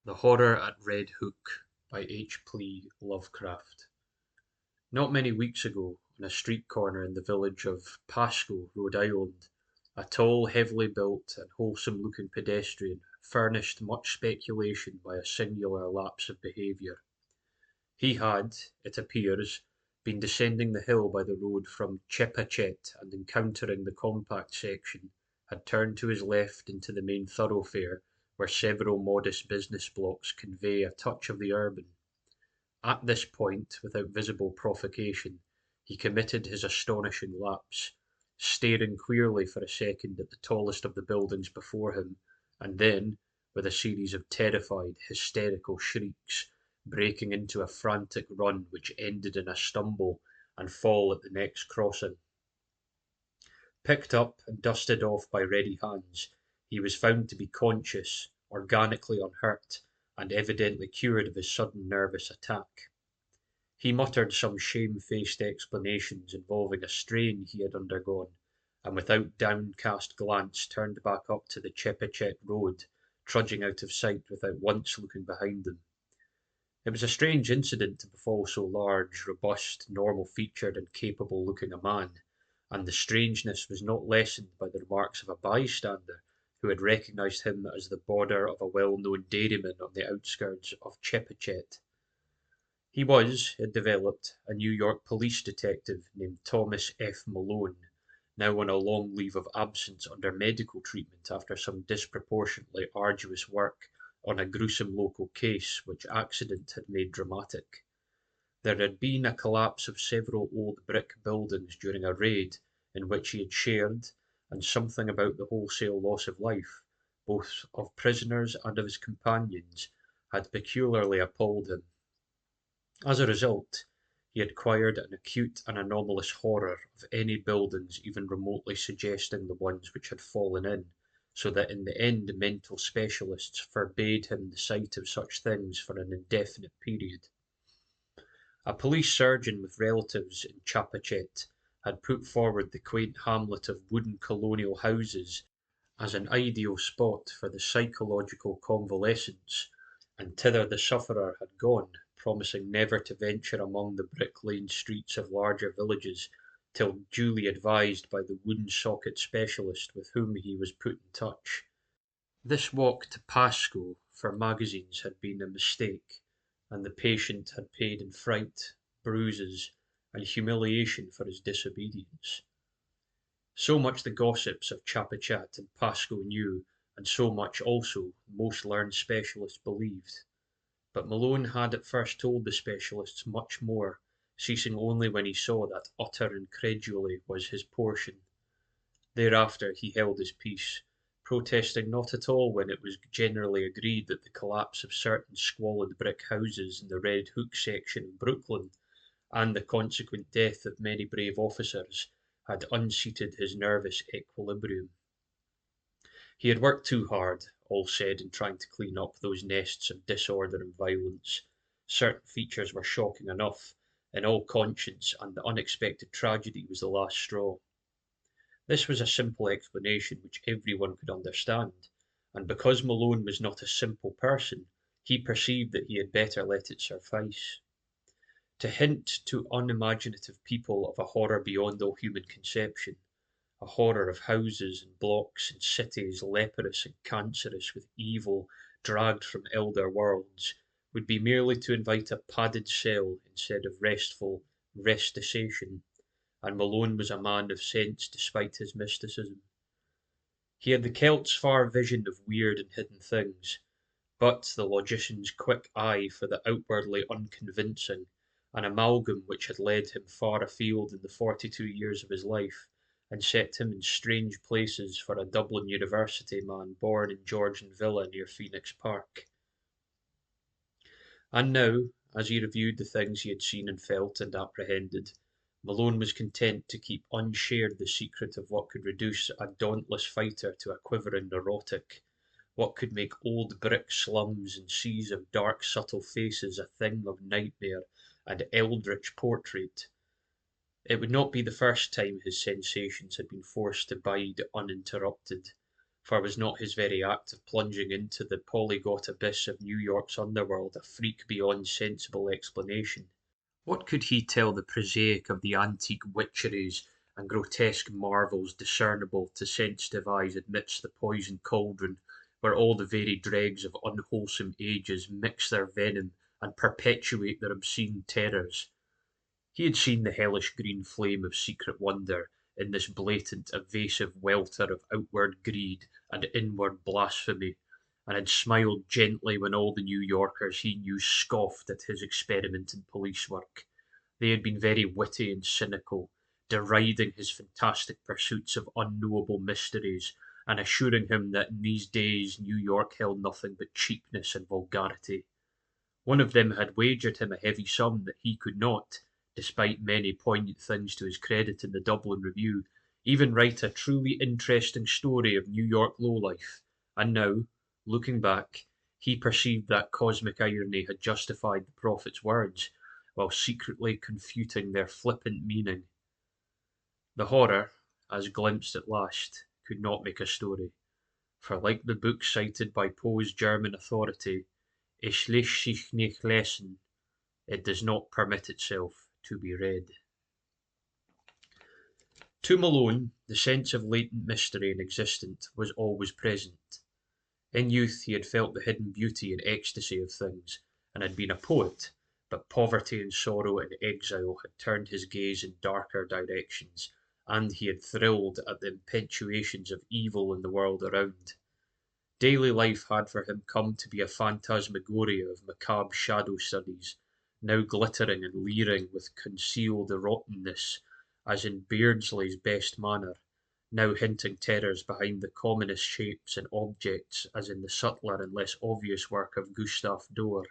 The Horror at Red Hook by H.P Lovecraft. Not many weeks ago, on a street corner in the village of Pasco, Rhode Island, a tall, heavily built, and wholesome looking pedestrian furnished much speculation by a singular lapse of behaviour. He had, it appears, been descending the hill by the road from Chepachet and encountering the compact section, had turned to his left into the main thoroughfare where several modest business blocks convey a touch of the urban. At this point, without visible provocation, he committed his astonishing lapse, staring queerly for a second at the tallest of the buildings before him, and then, with a series of terrified, hysterical shrieks, breaking into a frantic run which ended in a stumble and fall at the next crossing. Picked up and dusted off by ready hands, he was found to be conscious, organically unhurt, and evidently cured of his sudden nervous attack. He muttered some shamefaced explanations involving a strain he had undergone, and without downcast glance turned back up to the Chepachet road, trudging out of sight without once looking behind him. It was a strange incident to befall so large, robust, normal-featured, and capable-looking a man, and the strangeness was not lessened by the remarks of a bystander who had recognised him as the boarder of a well-known dairyman on the outskirts of Chepachet. He was, it developed, a New York police detective named Thomas F. Malone, now on a long leave of absence under medical treatment after some disproportionately arduous work on a gruesome local case which accident had made dramatic. There had been a collapse of several old brick buildings during a raid in which he had shared, and something about the wholesale loss of life, both of prisoners and of his companions, had peculiarly appalled him. As a result, he had acquired an acute and anomalous horror of any buildings even remotely suggesting the ones which had fallen in, so that in the end mental specialists forbade him the sight of such things for an indefinite period. A police surgeon with relatives in Chapachet had put forward the quaint hamlet of wooden colonial houses as an ideal spot for the psychological convalescence, and thither the sufferer had gone, promising never to venture among the brick-laned streets of larger villages till duly advised by the wound-socket specialist with whom he was put in touch. This walk to Pasco for magazines had been a mistake, and the patient had paid in fright, bruises, and humiliation for his disobedience. So much the gossips of Chapachat and Pasco knew, and so much also most learned specialists believed. But Malone had at first told the specialists much more, ceasing only when he saw that utter incredulity was his portion. Thereafter he held his peace, protesting not at all when it was generally agreed that the collapse of certain squalid brick houses in the Red Hook section of Brooklyn, and the consequent death of many brave officers, had unseated his nervous equilibrium. He had worked too hard, all said, in trying to clean up those nests of disorder and violence. Certain features were shocking enough, in all conscience, and the unexpected tragedy was the last straw. This was a simple explanation which everyone could understand, and because Malone was not a simple person, he perceived that he had better let it suffice. To hint to unimaginative people of a horror beyond all human conception, a horror of houses and blocks and cities leprous and cancerous with evil dragged from elder worlds, would be merely to invite a padded cell instead of restful restication, and Malone was a man of sense despite his mysticism. He had the Celt's far vision of weird and hidden things, but the logician's quick eye for the outwardly unconvincing, an amalgam which had led him far afield in the 42 years of his life, and set him in strange places for a Dublin University man born in Georgian Villa near Phoenix Park. And now, as he reviewed the things he had seen and felt and apprehended, Malone was content to keep unshared the secret of what could reduce a dauntless fighter to a quivering neurotic, what could make old brick slums and seas of dark subtle faces a thing of nightmare and eldritch portrait. It would not be the first time his sensations had been forced to bide uninterrupted, for was not his very act of plunging into the polyglot abyss of New York's underworld a freak beyond sensible explanation? What could he tell the prosaic of the antique witcheries and grotesque marvels discernible to sensitive eyes amidst the poisoned cauldron where all the very dregs of unwholesome ages mix their venom and perpetuate their obscene terrors? He had seen the hellish green flame of secret wonder in this blatant, evasive welter of outward greed and inward blasphemy, and had smiled gently when all the New Yorkers he knew scoffed at his experiment in police work. They had been very witty and cynical, deriding his fantastic pursuits of unknowable mysteries, and assuring him that in these days New York held nothing but cheapness and vulgarity. One of them had wagered him a heavy sum that he could not, despite many poignant things to his credit in the Dublin Review, even write a truly interesting story of New York lowlife, and now, looking back, he perceived that cosmic irony had justified the prophet's words, while secretly confuting their flippant meaning. The horror, as glimpsed at last, could not make a story, for like the book cited by Poe's German authority, Es lässt sich nicht lesen, it does not permit itself to be read. To Malone, the sense of latent mystery in existence was always present. In youth he had felt the hidden beauty and ecstasy of things, and had been a poet, but poverty and sorrow and exile had turned his gaze in darker directions, and he had thrilled at the impetuations of evil in the world around. Daily life had for him come to be a phantasmagoria of macabre shadow studies, now glittering and leering with concealed rottenness, as in Beardsley's best manner, now hinting terrors behind the commonest shapes and objects, as in the subtler and less obvious work of Gustave Doré.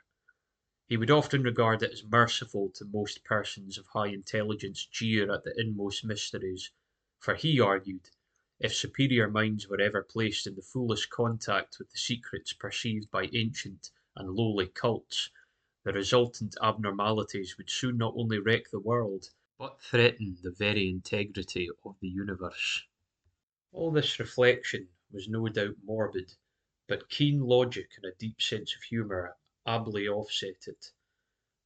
He would often regard it as merciful to most persons of high intelligence jeer at the inmost mysteries, for he argued, if superior minds were ever placed in the fullest contact with the secrets perceived by ancient and lowly cults, the resultant abnormalities would soon not only wreck the world, but threaten the very integrity of the universe. All this reflection was no doubt morbid, but keen logic and a deep sense of humour ably offset it.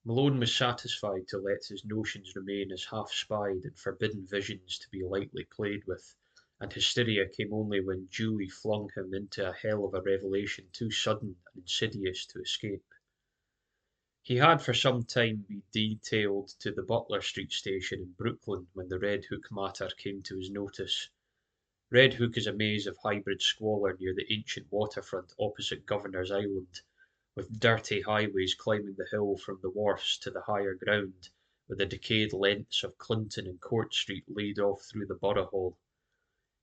Malone was satisfied to let his notions remain as half-spied and forbidden visions to be lightly played with, and hysteria came only when Julie flung him into a hell of a revelation too sudden and insidious to escape. He had for some time been detailed to the Butler Street station in Brooklyn when the Red Hook matter came to his notice. Red Hook is a maze of hybrid squalor near the ancient waterfront opposite Governor's Island, with dirty highways climbing the hill from the wharfs to the higher ground, with the decayed lengths of Clinton and Court Street laid off through the Borough Hall.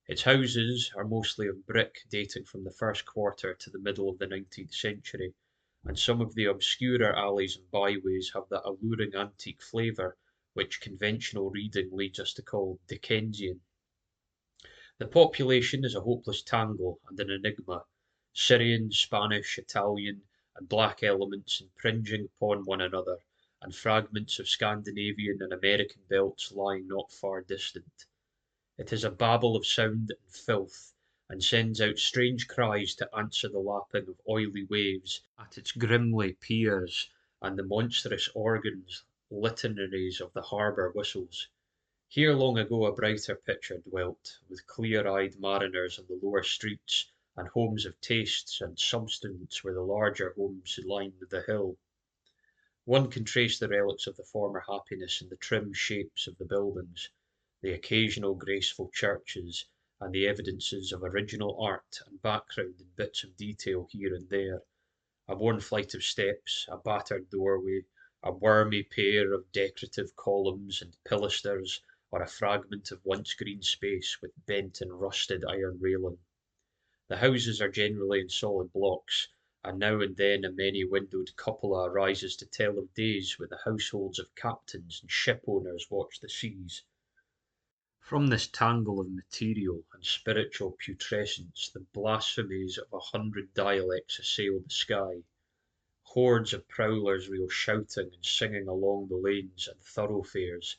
Its houses are mostly of brick dating from the first quarter to the middle of the 19th century, and some of the obscurer alleys and byways have that alluring antique flavour which conventional reading leads us to call Dickensian. The population is a hopeless tangle and an enigma, Syrian, Spanish, Italian, and black elements impinging upon one another, and fragments of Scandinavian and American belts lying not far distant. It is a babel of sound and filth, and sends out strange cries to answer the lapping of oily waves at its grimly piers and the monstrous organs litanies of the harbour whistles. Here long ago a brighter picture dwelt, with clear-eyed mariners on the lower streets, and homes of tastes and substance where the larger homes lined the hill. One can trace the relics of the former happiness in the trim shapes of the buildings, the occasional graceful churches, and the evidences of original art and background in bits of detail here and there, a worn flight of steps, a battered doorway, a wormy pair of decorative columns and pilasters, or a fragment of once green space with bent and rusted iron railing. The houses are generally in solid blocks, and now and then a many-windowed cupola rises to tell of days when the households of captains and shipowners watch the seas. From this tangle of material and spiritual putrescence the blasphemies of 100 dialects assail the sky. Hordes of prowlers reel shouting and singing along the lanes and thoroughfares.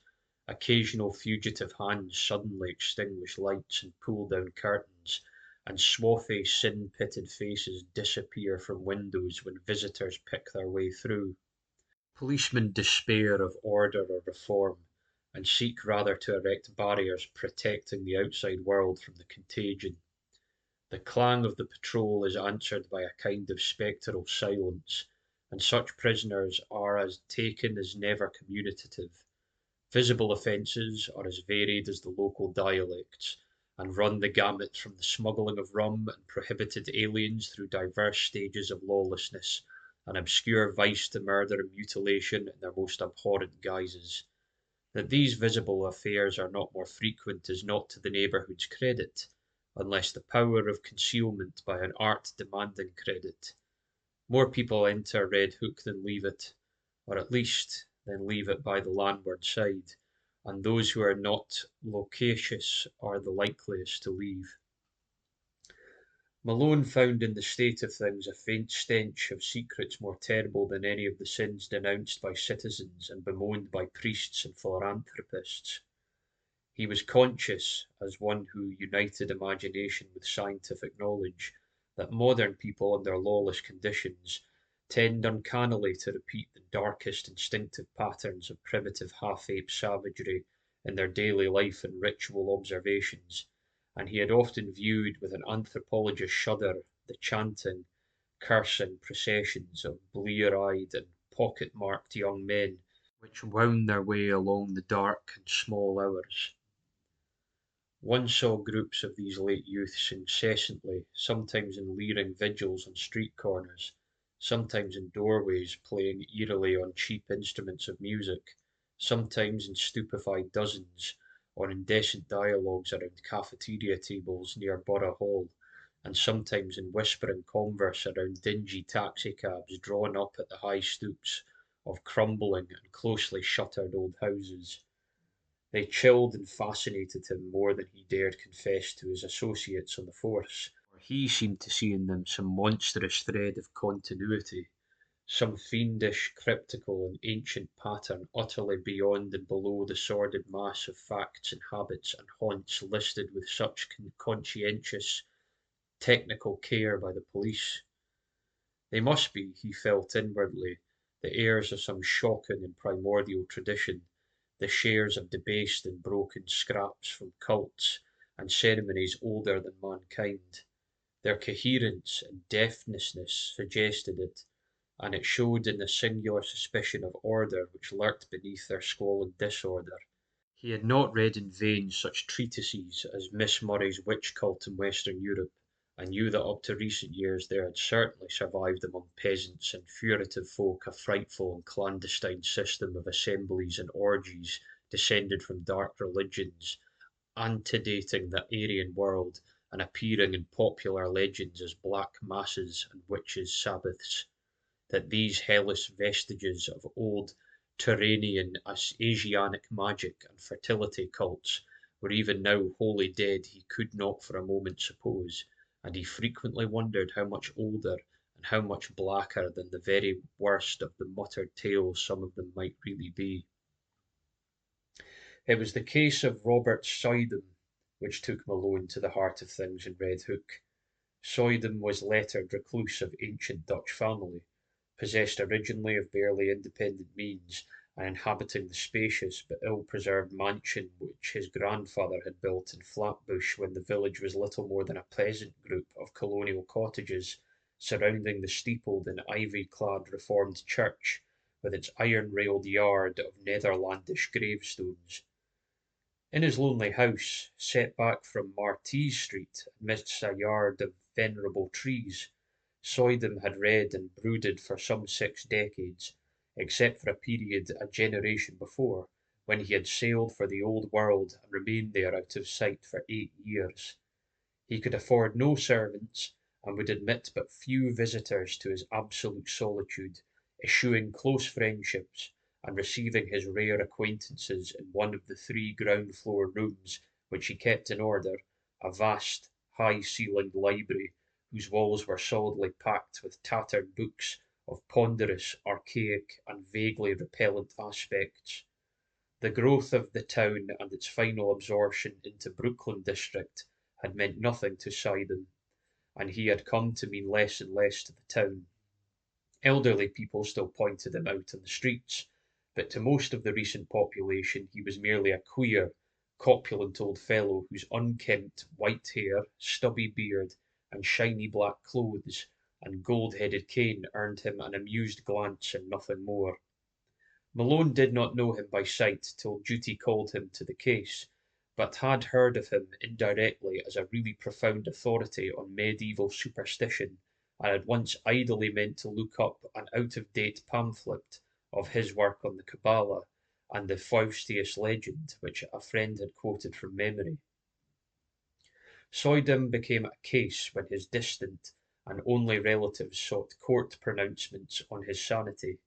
Occasional fugitive hands suddenly extinguish lights and pull down curtains, and swarthy, sin-pitted faces disappear from windows when visitors pick their way through. Policemen despair of order or reform, and seek rather to erect barriers protecting the outside world from the contagion. The clang of the patrol is answered by a kind of spectral silence, and such prisoners are as taken as never communicative. Visible offences are as varied as the local dialects, and run the gamut from the smuggling of rum and prohibited aliens through diverse stages of lawlessness, and obscure vice to murder and mutilation in their most abhorrent guises. That these visible affairs are not more frequent is not to the neighbourhood's credit, unless the power of concealment by an art demanding credit. More people enter Red Hook than leave it, or at least than leave it by the landward side, and those who are not loquacious are the likeliest to leave. Malone found in the state of things a faint stench of secrets more terrible than any of the sins denounced by citizens and bemoaned by priests and philanthropists. He was conscious, as one who united imagination with scientific knowledge, that modern people under lawless conditions tend uncannily to repeat the darkest instinctive patterns of primitive half-ape savagery in their daily life and ritual observations, and he had often viewed with an anthropologist's shudder the chanting, cursing processions of blear-eyed and pocket-marked young men which wound their way along the dark and small hours. One saw groups of these late youths incessantly, sometimes in leering vigils on street corners, sometimes in doorways playing eerily on cheap instruments of music, sometimes in stupefied dozens, or in decent dialogues around cafeteria tables near Borough Hall, and sometimes in whispering converse around dingy taxicabs drawn up at the high stoops of crumbling and closely shuttered old houses. They chilled and fascinated him more than he dared confess to his associates on the force, for he seemed to see in them some monstrous thread of continuity, some fiendish, cryptical, and ancient pattern utterly beyond and below the sordid mass of facts and habits and haunts listed with such conscientious, technical care by the police. They must be, he felt inwardly, the heirs of some shocking and primordial tradition, the shares of debased and broken scraps from cults and ceremonies older than mankind. Their coherence and definiteness suggested it, and it showed in the singular suspicion of order which lurked beneath their squalid disorder. He had not read in vain such treatises as Miss Murray's Witch Cult in Western Europe, and knew that up to recent years there had certainly survived among peasants and furtive folk a frightful and clandestine system of assemblies and orgies descended from dark religions, antedating the Aryan world and appearing in popular legends as black masses and witches' sabbaths. That these hellish vestiges of old Turanian Asiatic magic and fertility cults were even now wholly dead he could not for a moment suppose, and he frequently wondered how much older and how much blacker than the very worst of the muttered tales some of them might really be. It was the case of Robert Soydham which took Malone to the heart of things in Red Hook. Soydham was lettered recluse of ancient Dutch family, possessed originally of barely independent means, and inhabiting the spacious but ill-preserved mansion which his grandfather had built in Flatbush when the village was little more than a pleasant group of colonial cottages surrounding the steepled and ivy-clad Reformed church, with its iron-railed yard of Netherlandish gravestones. In his lonely house, set back from Martese Street amidst a yard of venerable trees, Soydham had read and brooded for some 6 decades, except for a period a generation before, when he had sailed for the Old World and remained there out of sight for 8 years. He could afford no servants, and would admit but few visitors to his absolute solitude, eschewing close friendships, and receiving his rare acquaintances in one of the 3 ground-floor rooms which he kept in order, a vast, high-ceilinged library, whose walls were solidly packed with tattered books of ponderous, archaic, and vaguely repellent aspects. The growth of the town and its final absorption into Brooklyn district had meant nothing to Sidon. and he had come to mean less and less to the town. Elderly people still pointed him out on the streets, but to most of the recent population he was merely a queer, corpulent old fellow whose unkempt white hair, stubby beard, and shiny black clothes and gold-headed cane earned him an amused glance and nothing more. Malone did not know him by sight till duty called him to the case, but had heard of him indirectly as a really profound authority on medieval superstition, and had once idly meant to look up an out-of-date pamphlet of his work on the Kabbalah and the Faustius legend, which a friend had quoted from memory. Soydham became a case when his distant and only relatives sought court pronouncements on his sanity.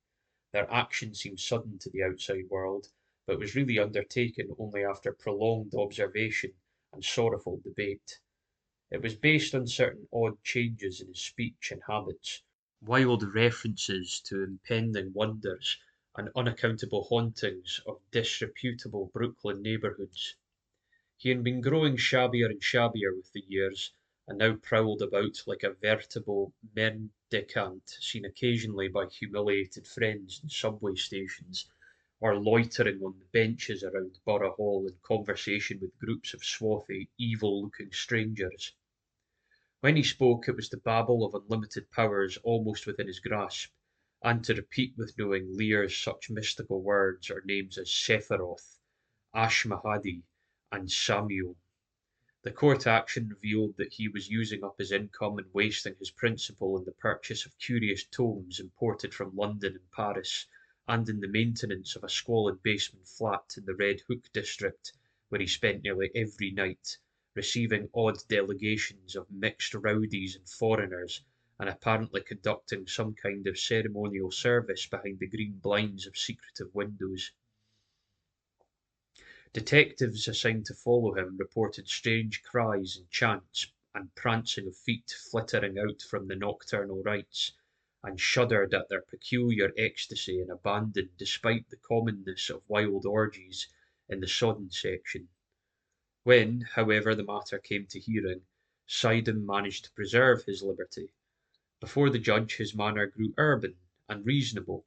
Their action seemed sudden to the outside world, but was really undertaken only after prolonged observation and sorrowful debate. It was based on certain odd changes in his speech and habits, wild references to impending wonders, and unaccountable hauntings of disreputable Brooklyn neighbourhoods. He had been growing shabbier and shabbier with the years, and now prowled about like a veritable mendicant seen occasionally by humiliated friends in subway stations, or loitering on the benches around Borough Hall in conversation with groups of swarthy, evil-looking strangers. When he spoke, it was to babble of unlimited powers almost within his grasp, and to repeat with knowing Lear's such mystical words or names as Sephiroth, Ashmahadi, and Samuel. The court action revealed that he was using up his income and wasting his principal in the purchase of curious tomes imported from London and Paris, and in the maintenance of a squalid basement flat in the Red Hook district, where he spent nearly every night, receiving odd delegations of mixed rowdies and foreigners, and apparently conducting some kind of ceremonial service behind the green blinds of secretive windows. Detectives assigned to follow him reported strange cries and chants and prancing of feet flittering out from the nocturnal rites, and shuddered at their peculiar ecstasy and abandon despite the commonness of wild orgies in the sodden section. When, however, the matter came to hearing, Sidon managed to preserve his liberty. Before the judge his manner grew urban and reasonable,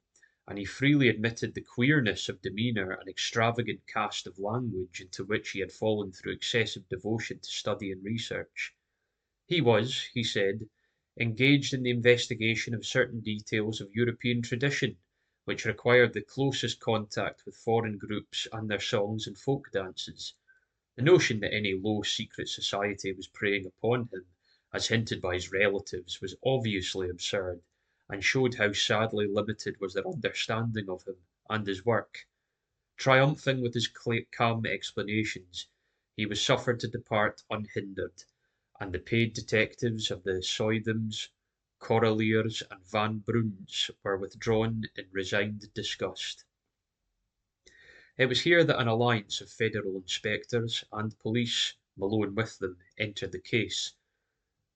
and he freely admitted the queerness of demeanour and extravagant cast of language into which he had fallen through excessive devotion to study and research. He was, he said, engaged in the investigation of certain details of European tradition, which required the closest contact with foreign groups and their songs and folk dances. The notion that any low secret society was preying upon him, as hinted by his relatives, was obviously absurd, and showed how sadly limited was their understanding of him and his work. Triumphing with his calm explanations, he was suffered to depart unhindered, and the paid detectives of the Soydhams, Coraliers, and Van Bruns were withdrawn in resigned disgust. It was here that an alliance of federal inspectors and police, Malone with them, entered the case.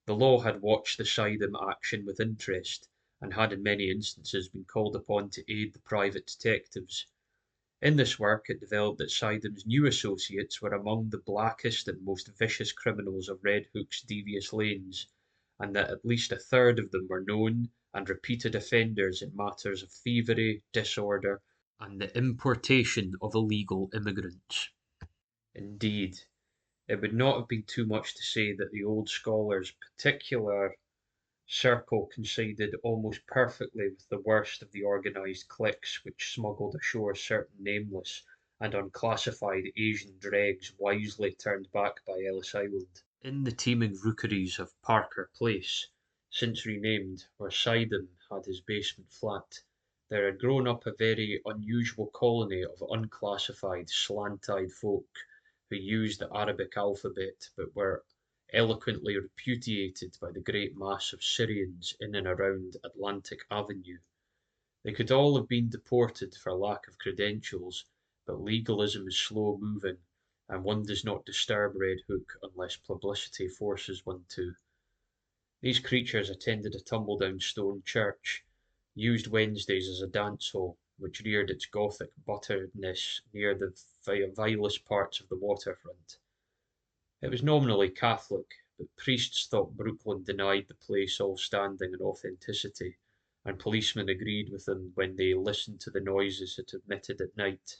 The law had watched the Sidham action with interest, and had in many instances been called upon to aid the private detectives. In this work it developed that Sidham's new associates were among the blackest and most vicious criminals of Red Hook's devious lanes, and that at least a third of them were known and repeated offenders in matters of thievery, disorder, and the importation of illegal immigrants. Indeed, it would not have been too much to say that the old scholar's particular circle coincided almost perfectly with the worst of the organised cliques which smuggled ashore certain nameless and unclassified Asian dregs wisely turned back by Ellis Island. In the teeming rookeries of Parker Place, since renamed, where Sidham had his basement flat, there had grown up a very unusual colony of unclassified, slant-eyed folk who used the Arabic alphabet but were eloquently repudiated by the great mass of Syrians in and around Atlantic Avenue. They could all have been deported for lack of credentials, but legalism is slow moving, and one does not disturb Red Hook unless publicity forces one to. These creatures attended a tumble-down stone church, used Wednesdays as a dance hall, which reared its Gothic butterness near the vilest parts of the waterfront. It was nominally Catholic, but priests thought Brooklyn denied the place all standing and authenticity, and policemen agreed with them when they listened to the noises it emitted at night.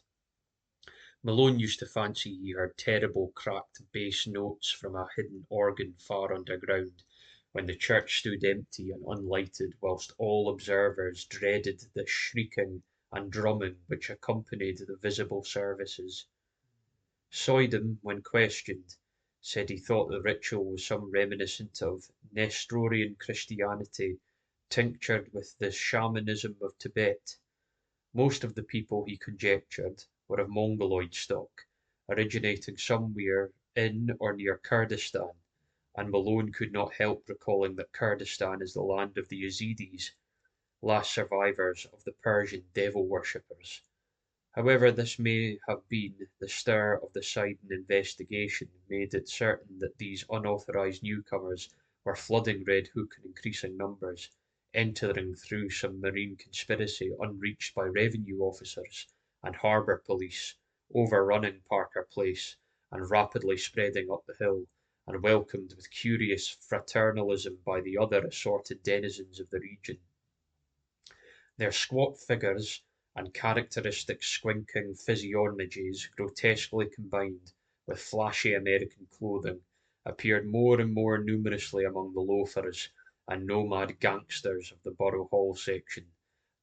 Malone used to fancy he heard terrible cracked bass notes from a hidden organ far underground, when the church stood empty and unlighted, whilst all observers dreaded the shrieking and drumming which accompanied the visible services. Soydham, when questioned, said he thought the ritual was some reminiscent of Nestorian Christianity tinctured with the shamanism of Tibet. Most of the people, he conjectured, were of Mongoloid stock, originating somewhere in or near Kurdistan, and Malone could not help recalling that Kurdistan is the land of the Yazidis, last survivors of the Persian devil worshippers. However this may have been, the stir of the Sidon investigation made it certain that these unauthorised newcomers were flooding Red Hook in increasing numbers, entering through some marine conspiracy unreached by revenue officers and harbour police, overrunning Parker Place and rapidly spreading up the hill, and welcomed with curious fraternalism by the other assorted denizens of the region. Their squat figures and characteristic squinting physiognomies, grotesquely combined with flashy American clothing, appeared more and more numerously among the loafers and nomad gangsters of the Borough Hall section,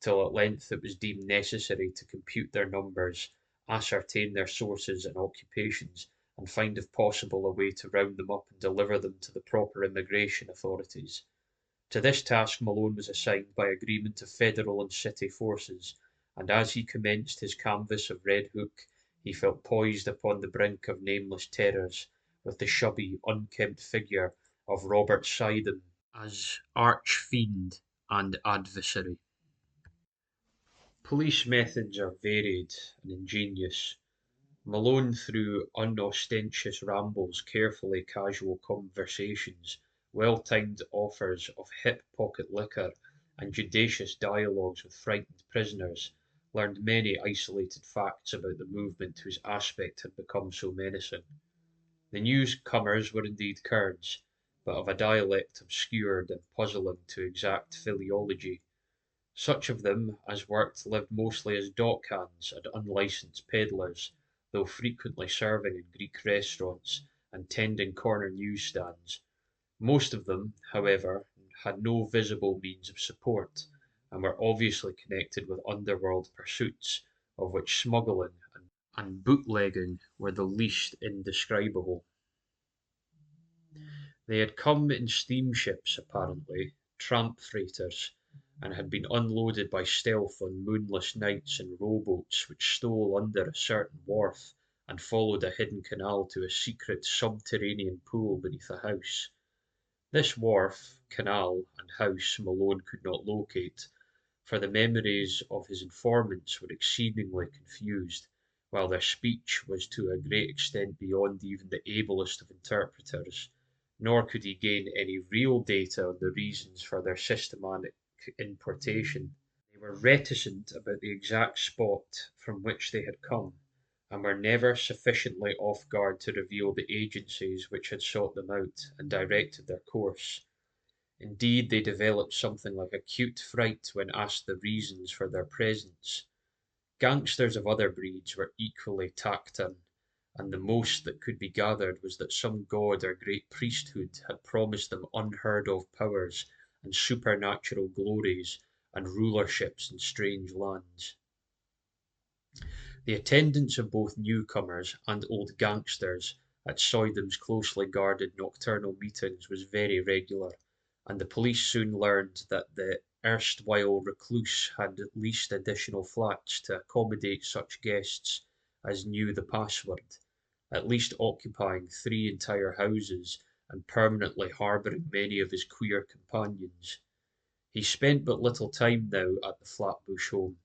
till at length it was deemed necessary to compute their numbers, ascertain their sources and occupations, and find if possible a way to round them up and deliver them to the proper immigration authorities. To this task Malone was assigned by agreement of federal and city forces, and as he commenced his canvass of Red Hook he felt poised upon the brink of nameless terrors, with the chubby, unkempt figure of Robert Sidham as arch-fiend and adversary. Police methods are varied and ingenious. Malone, through unostentatious rambles, carefully casual conversations, well-timed offers of hip pocket liquor, and judicious dialogues with frightened prisoners, learned many isolated facts about the movement whose aspect had become so menacing. The newcomers were indeed Kurds, but of a dialect obscured and puzzling to exact philology. Such of them as worked lived mostly as dock hands and unlicensed peddlers, though frequently serving in Greek restaurants and tending corner newsstands. Most of them, however, had no visible means of support, and were obviously connected with underworld pursuits, of which smuggling and bootlegging were the least indescribable. They had come in steamships apparently, tramp freighters, and had been unloaded by stealth on moonless nights in rowboats which stole under a certain wharf and followed a hidden canal to a secret subterranean pool beneath a house. This wharf, canal, and house Malone could not locate, for the memories of his informants were exceedingly confused, while their speech was to a great extent beyond even the ablest of interpreters, nor could he gain any real data on the reasons for their systematic importation. They were reticent about the exact spot from which they had come, and were never sufficiently off guard to reveal the agencies which had sought them out and directed their course. Indeed, they developed something like acute fright when asked the reasons for their presence. Gangsters of other breeds were equally taciturn, and the most that could be gathered was that some god or great priesthood had promised them unheard of powers and supernatural glories and rulerships in strange lands. The attendance of both newcomers and old gangsters at Soydham's closely guarded nocturnal meetings was very regular, and the police soon learned that the erstwhile recluse had leased additional flats to accommodate such guests as knew the password, at least occupying 3 entire houses and permanently harbouring many of his queer companions. He spent but little time now at the Flatbush home,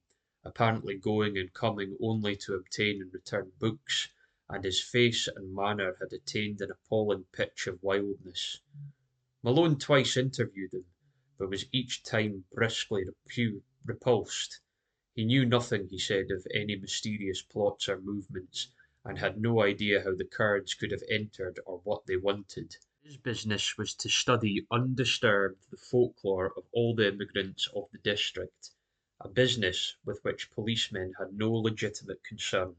apparently going and coming only to obtain and return books, and his face and manner had attained an appalling pitch of wildness. Malone twice interviewed him, but was each time brusquely repulsed. He knew nothing, he said, of any mysterious plots or movements, and had no idea how the Kurds could have entered or what they wanted. His business was to study undisturbed the folklore of all the immigrants of the district, a business with which policemen had no legitimate concern.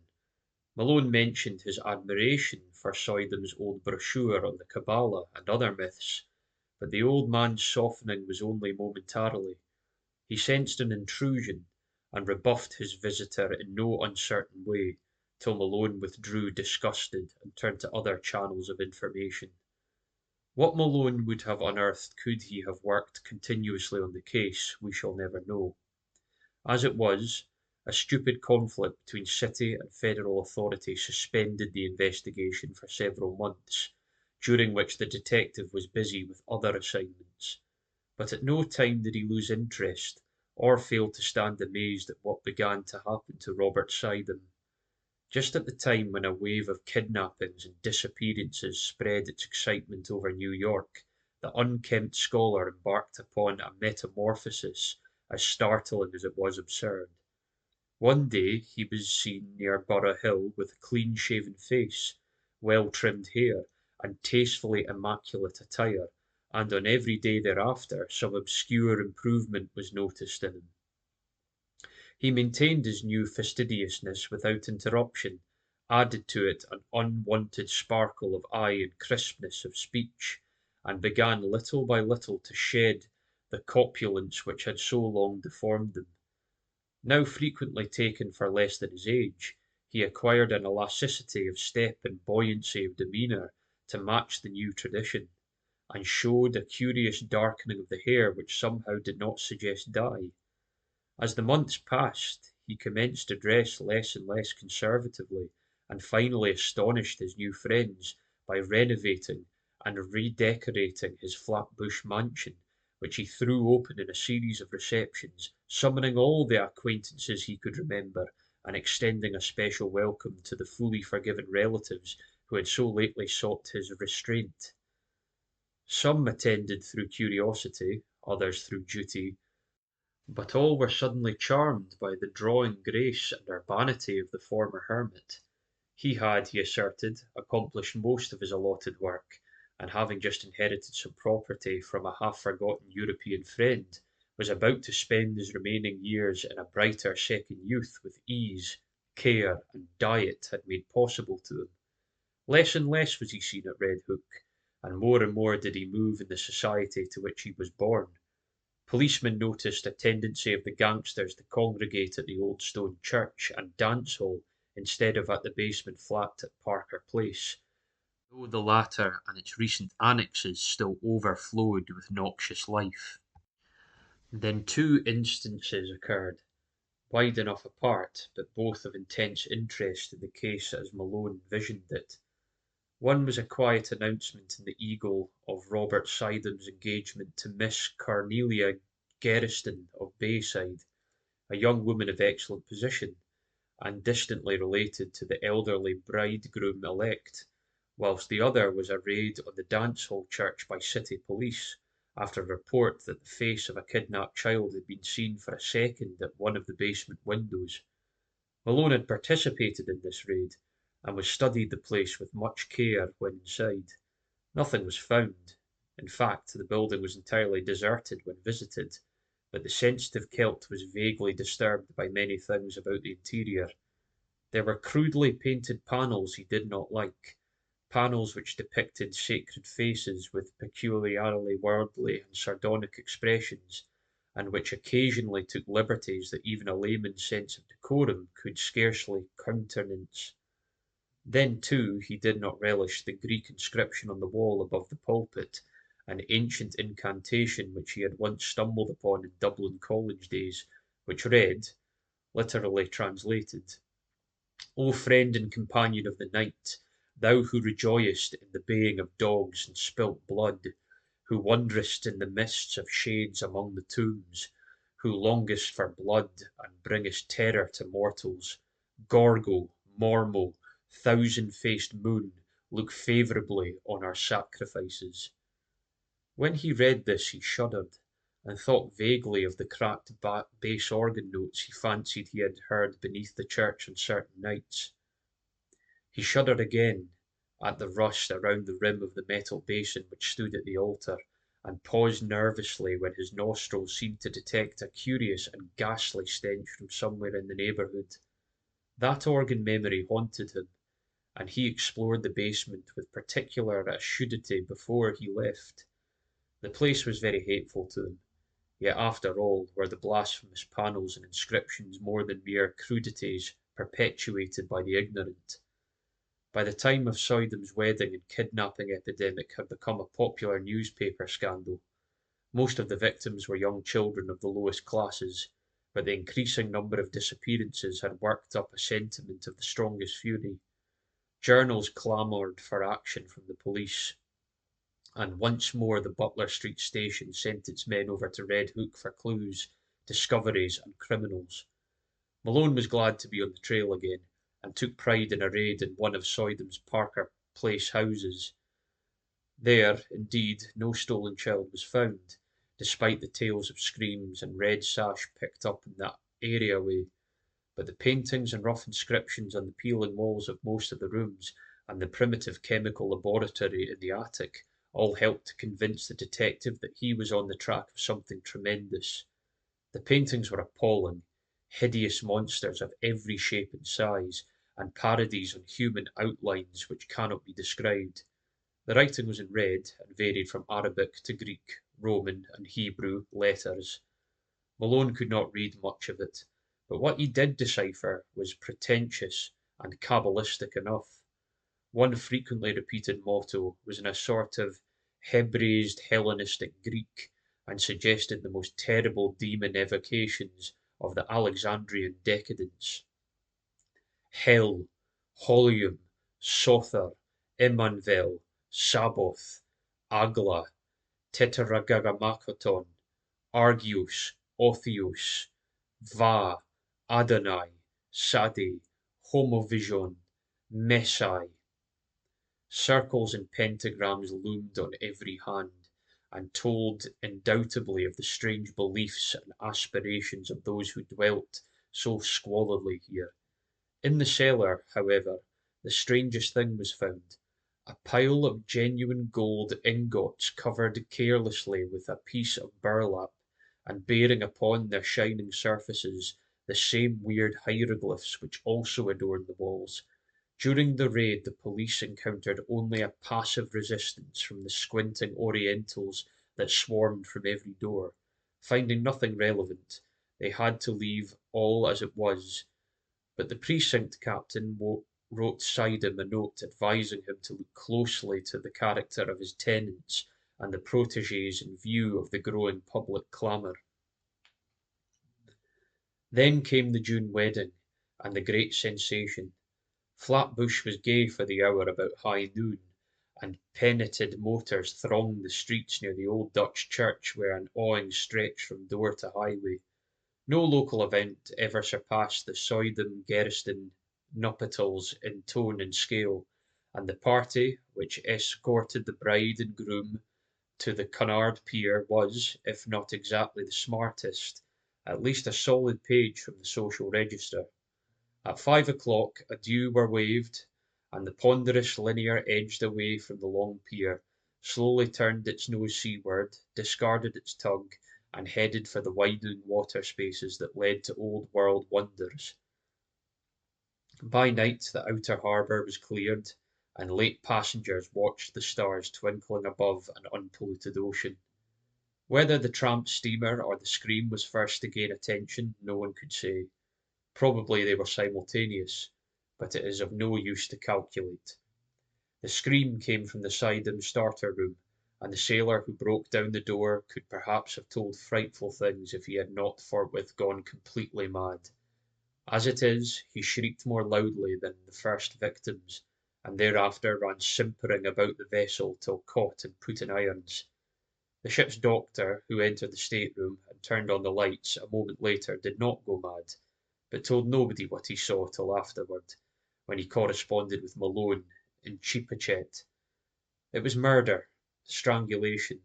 Malone mentioned his admiration for Soydham's old brochure on the Kabbalah and other myths, but the old man's softening was only momentarily. He sensed an intrusion, and rebuffed his visitor in no uncertain way, till Malone withdrew disgusted and turned to other channels of information. What Malone would have unearthed could he have worked continuously on the case, we shall never know. As it was, a stupid conflict between city and federal authority suspended the investigation for several months, during which the detective was busy with other assignments. But at no time did he lose interest, or fail to stand amazed at what began to happen to Robert Sidham. Just at the time when a wave of kidnappings and disappearances spread its excitement over New York, the unkempt scholar embarked upon a metamorphosis as startling as it was absurd. One day he was seen near Burrough Hill with a clean-shaven face, well-trimmed hair, and tastefully immaculate attire, and on every day thereafter some obscure improvement was noticed in him. He maintained his new fastidiousness without interruption, added to it an unwonted sparkle of eye and crispness of speech, and began little by little to shed the corpulence which had so long deformed him. Now frequently taken for less than his age, he acquired an elasticity of step and buoyancy of demeanour to match the new tradition, and showed a curious darkening of the hair which somehow did not suggest dye. As the months passed, he commenced to dress less and less conservatively, and finally astonished his new friends by renovating and redecorating his Flatbush mansion, which he threw open in a series of receptions, summoning all the acquaintances he could remember, and extending a special welcome to the fully forgiven relatives who had so lately sought his restraint. Some attended through curiosity, others through duty, but all were suddenly charmed by the drawing grace and urbanity of the former hermit. He had, he asserted, accomplished most of his allotted work, and having just inherited some property from a half-forgotten European friend, was about to spend his remaining years in a brighter second youth with ease, care, and diet had made possible to him. Less and less was he seen at Red Hook, and more did he move in the society to which he was born. Policemen noticed a tendency of the gangsters to congregate at the old stone church and dance hall instead of at the basement flat at Parker Place, though the latter and its recent annexes still overflowed with noxious life. Then two instances occurred, wide enough apart, but both of intense interest in the case as Malone visioned it. One was a quiet announcement in the Eagle of Robert Sidham's engagement to Miss Cornelia Geriston of Bayside, a young woman of excellent position, and distantly related to the elderly bridegroom-elect, whilst the other was a raid on the dance-hall church by city police, after a report that the face of a kidnapped child had been seen for a second at one of the basement windows. Malone had participated in this raid, and was studied the place with much care when inside. Nothing was found. In fact, the building was entirely deserted when visited, but the sensitive Celt was vaguely disturbed by many things about the interior. There were crudely painted panels he did not like, panels which depicted sacred faces with peculiarly worldly and sardonic expressions, and which occasionally took liberties that even a layman's sense of decorum could scarcely countenance. Then, too, he did not relish the Greek inscription on the wall above the pulpit, an ancient incantation which he had once stumbled upon in Dublin college days, which read, literally translated, O friend and companion of the night, thou who rejoicest in the baying of dogs and spilt blood, who wanderest in the mists of shades among the tombs, who longest for blood and bringest terror to mortals, Gorgo, Mormo, thousand-faced moon, look favourably on our sacrifices. When he read this he shuddered, and thought vaguely of the cracked bass organ notes he fancied he had heard beneath the church on certain nights. He shuddered again, at the rust around the rim of the metal basin which stood at the altar, and paused nervously when his nostrils seemed to detect a curious and ghastly stench from somewhere in the neighbourhood. That organ memory haunted him, and he explored the basement with particular assiduity before he left. The place was very hateful to him, yet after all were the blasphemous panels and inscriptions more than mere crudities perpetuated by the ignorant. By the time of Soydham's wedding and kidnapping epidemic had become a popular newspaper scandal. Most of the victims were young children of the lowest classes, but the increasing number of disappearances had worked up a sentiment of the strongest fury. Journals clamoured for action from the police, and once more the Butler Street station sent its men over to Red Hook for clues, discoveries, and criminals. Malone was glad to be on the trail again, and took pride in a raid in one of Soydham's Parker Place houses. There, indeed, no stolen child was found, despite the tales of screams and red sash picked up in that areaway, but the paintings and rough inscriptions on the peeling walls of most of the rooms, and the primitive chemical laboratory in the attic, all helped to convince the detective that he was on the track of something tremendous. The paintings were appalling, hideous monsters of every shape and size, and parodies on human outlines which cannot be described. The writing was in red, and varied from Arabic to Greek, Roman, and Hebrew letters. Malone could not read much of it, but what he did decipher was pretentious and cabalistic enough. One frequently repeated motto was in a sort of Hebraised Hellenistic Greek, and suggested the most terrible demon evocations of the Alexandrian decadence. Hell, Holium, Sother, Imanvel, Saboth, Agla, Tetragrammaton, Argios, Othios, Va, Adonai, Sadi, Homovision, Messai. Circles and pentagrams loomed on every hand, and told undoubtedly of the strange beliefs and aspirations of those who dwelt so squalidly here. In the cellar, however, the strangest thing was found: a pile of genuine gold ingots covered carelessly with a piece of burlap, and bearing upon their shining surfaces the same weird hieroglyphs which also adorned the walls. During the raid the police encountered only a passive resistance from the squinting Orientals that swarmed from every door. Finding nothing relevant, they had to leave all as it was, but the precinct captain wrote Sidham a note advising him to look closely to the character of his tenants and the protégés in view of the growing public clamour. Then came the June wedding, and the great sensation. Flatbush was gay for the hour about high noon, and penitent motors thronged the streets near the old Dutch church where an awing stretched from door to highway. No local event ever surpassed the Soydham Gerston nuptials in tone and scale, and the party which escorted the bride and groom to the Cunard pier was, if not exactly the smartest, at least a solid page from the social register. At 5 o'clock adieu were waved, and the ponderous linear edged away from the long pier, slowly turned its nose seaward, discarded its tug, and headed for the widening water spaces that led to old world wonders. By night the outer harbour was cleared, and late passengers watched the stars twinkling above an unpolluted ocean. Whether the tramp steamer or the Scream was first to gain attention no one could say. Probably they were simultaneous, but it is of no use to calculate. The scream came from the Sidham starter room, and the sailor who broke down the door could perhaps have told frightful things if he had not forthwith gone completely mad. As it is, he shrieked more loudly than the first victims, and thereafter ran simpering about the vessel till caught and put in irons. The ship's doctor, who entered the stateroom and turned on the lights a moment later, did not go mad, but told nobody what he saw till afterward, when he corresponded with Malone in Chepachet. It was murder, strangulation,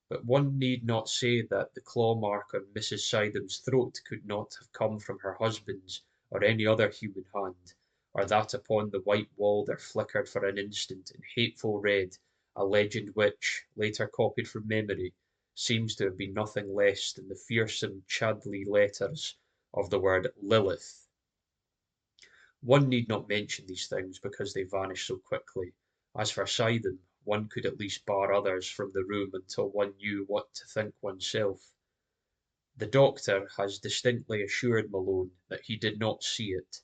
but one need not say that the claw mark on Mrs. Sidham's throat could not have come from her husband's or any other human hand, or that upon the white wall there flickered for an instant in hateful red a legend which, later copied from memory, seems to have been nothing less than the fearsome Chadley letters of the word Lilith. One need not mention these things because they vanish so quickly. As for Sidon, one could at least bar others from the room until one knew what to think oneself. The doctor has distinctly assured Malone that he did not see it.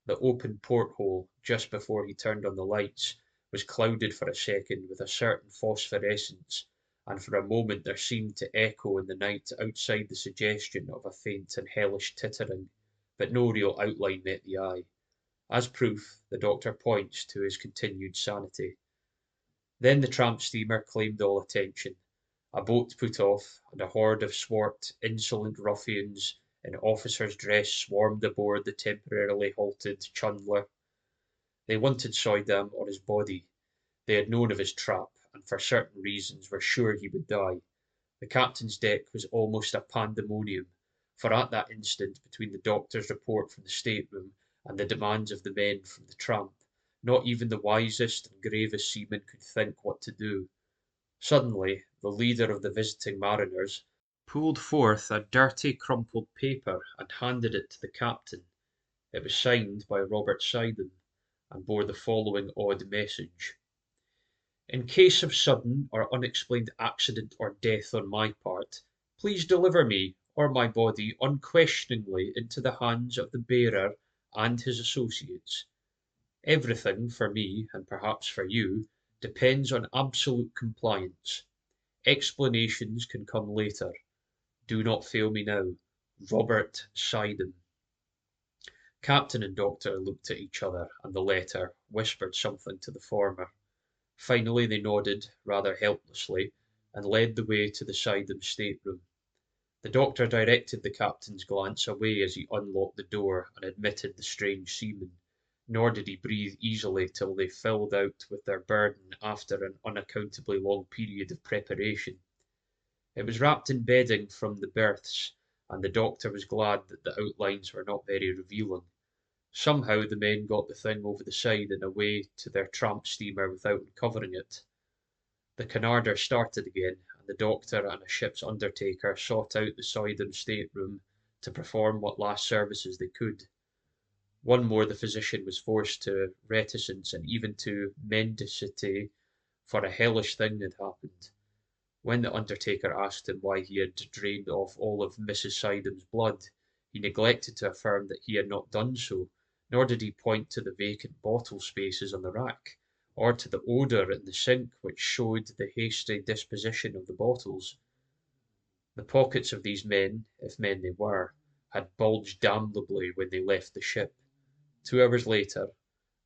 The open porthole, just before he turned on the lights, was clouded for a second with a certain phosphorescence, and for a moment there seemed to echo in the night outside the suggestion of a faint and hellish tittering, but no real outline met the eye. As proof, the doctor points to his continued sanity. Then the tramp steamer claimed all attention. A boat put off, and a horde of swart, insolent ruffians in officers' dress swarmed aboard the temporarily halted Chandler. They wanted Soydam or his body. They had known of his trap, and for certain reasons were sure he would die. The captain's deck was almost a pandemonium, for at that instant, between the doctor's report from the stateroom and the demands of the men from the tramp, not even the wisest and gravest seaman could think what to do. Suddenly, the leader of the visiting mariners pulled forth a dirty, crumpled paper and handed it to the captain. It was signed by Robert Sidon, and bore the following odd message: "In case of sudden or unexplained accident or death on my part, please deliver me or my body unquestioningly into the hands of the bearer and his associates. Everything, for me, and perhaps for you, depends on absolute compliance. Explanations can come later. Do not fail me now. Robert Sidon." Captain and doctor looked at each other, and the latter whispered something to the former. Finally they nodded, rather helplessly, and led the way to the Sidon stateroom. The doctor directed the captain's glance away as he unlocked the door and admitted the strange seamen, nor did he breathe easily till they filled out with their burden after an unaccountably long period of preparation. It was wrapped in bedding from the berths, and the doctor was glad that the outlines were not very revealing. Somehow the men got the thing over the side and away to their tramp steamer without uncovering it. The Cunarder started again, and the doctor and a ship's undertaker sought out the Sidon stateroom to perform what last services they could. One more the physician was forced to reticence and even to mendicity, for a hellish thing had happened. When the undertaker asked him why he had drained off all of Mrs. Sidon's blood, he neglected to affirm that he had not done so, nor did he point to the vacant bottle spaces on the rack, or to the odour in the sink which showed the hasty disposition of the bottles. The pockets of these men, if men they were, had bulged damnably when they left the ship. 2 hours later,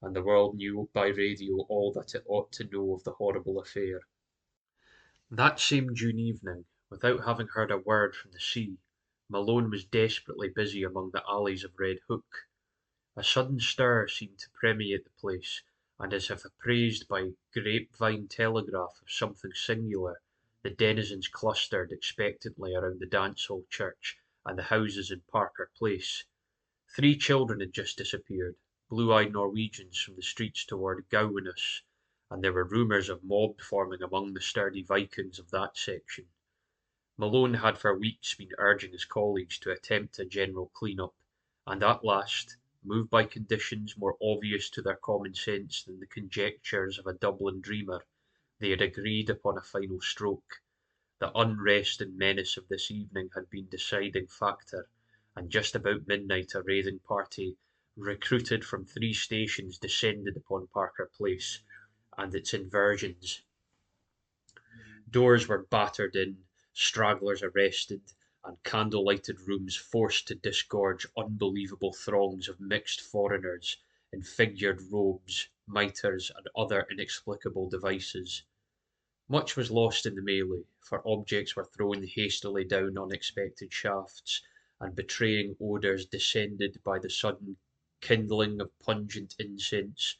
and the world knew by radio all that it ought to know of the horrible affair. That same June evening, without having heard a word from the sea, Malone was desperately busy among the alleys of Red Hook. A sudden stir seemed to permeate the place, and as if appraised by grapevine telegraph of something singular, the denizens clustered expectantly around the dance-hall church and the houses in Parker Place. 3 children had just disappeared, blue-eyed Norwegians from the streets toward Gouwenus, and there were rumours of mob forming among the sturdy Vikings of that section. Malone had for weeks been urging his colleagues to attempt a general clean-up, and at last, moved by conditions more obvious to their common sense than the conjectures of a Dublin dreamer, they had agreed upon a final stroke. The unrest and menace of this evening had been deciding factor, and just about midnight a raiding party, recruited from 3 stations, descended upon Parker Place and its inversions. Doors were battered in, stragglers arrested, and candle-lighted rooms forced to disgorge unbelievable throngs of mixed foreigners in figured robes, mitres, and other inexplicable devices. Much was lost in the melee, for objects were thrown hastily down unexpected shafts, and betraying odours descended by the sudden kindling of pungent incense,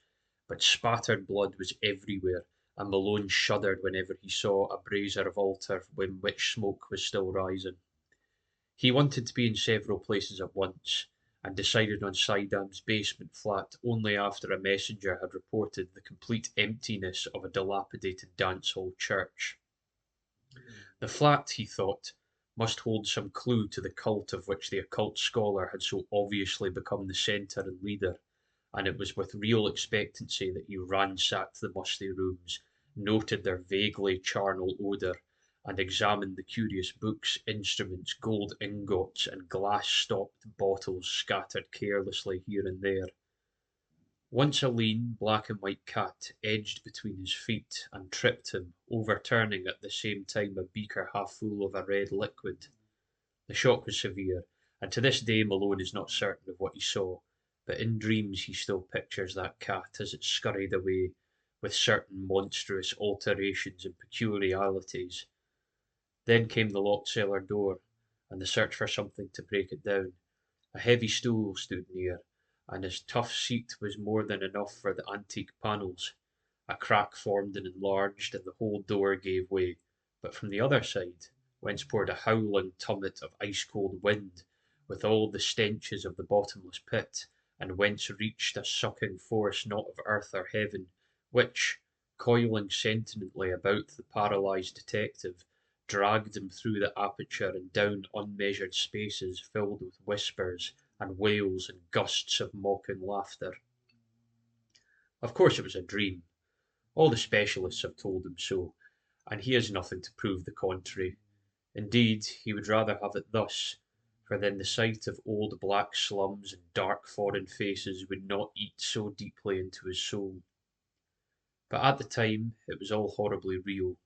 but spattered blood was everywhere, and Malone shuddered whenever he saw a brazier of altar in which smoke was still rising. He wanted to be in several places at once, and decided on Saidam's basement flat only after a messenger had reported the complete emptiness of a dilapidated dance hall church. The flat, he thought, must hold some clue to the cult of which the occult scholar had so obviously become the centre and leader, and it was with real expectancy that he ransacked the musty rooms, noted their vaguely charnel odour, and examined the curious books, instruments, gold ingots, and glass-stopped bottles scattered carelessly here and there. Once a lean, black and white cat edged between his feet and tripped him, overturning at the same time a beaker half full of a red liquid. The shock was severe, and to this day Malone is not certain of what he saw, but in dreams he still pictures that cat as it scurried away, with certain monstrous alterations and peculiarities. Then came the locked cellar door, and the search for something to break it down. A heavy stool stood near, and his tough seat was more than enough for the antique panels. A crack formed and enlarged, and the whole door gave way, but from the other side, whence poured a howling tumult of ice-cold wind, with all the stenches of the bottomless pit, and whence reached a sucking force not of earth or heaven, which, coiling sentinelly about the paralysed detective, dragged him through the aperture and down unmeasured spaces filled with whispers and wails and gusts of mocking laughter. Of course it was a dream. All the specialists have told him so, and he has nothing to prove the contrary. Indeed, he would rather have it thus, for then the sight of old black slums and dark foreign faces would not eat so deeply into his soul. But at the time it was all horribly real,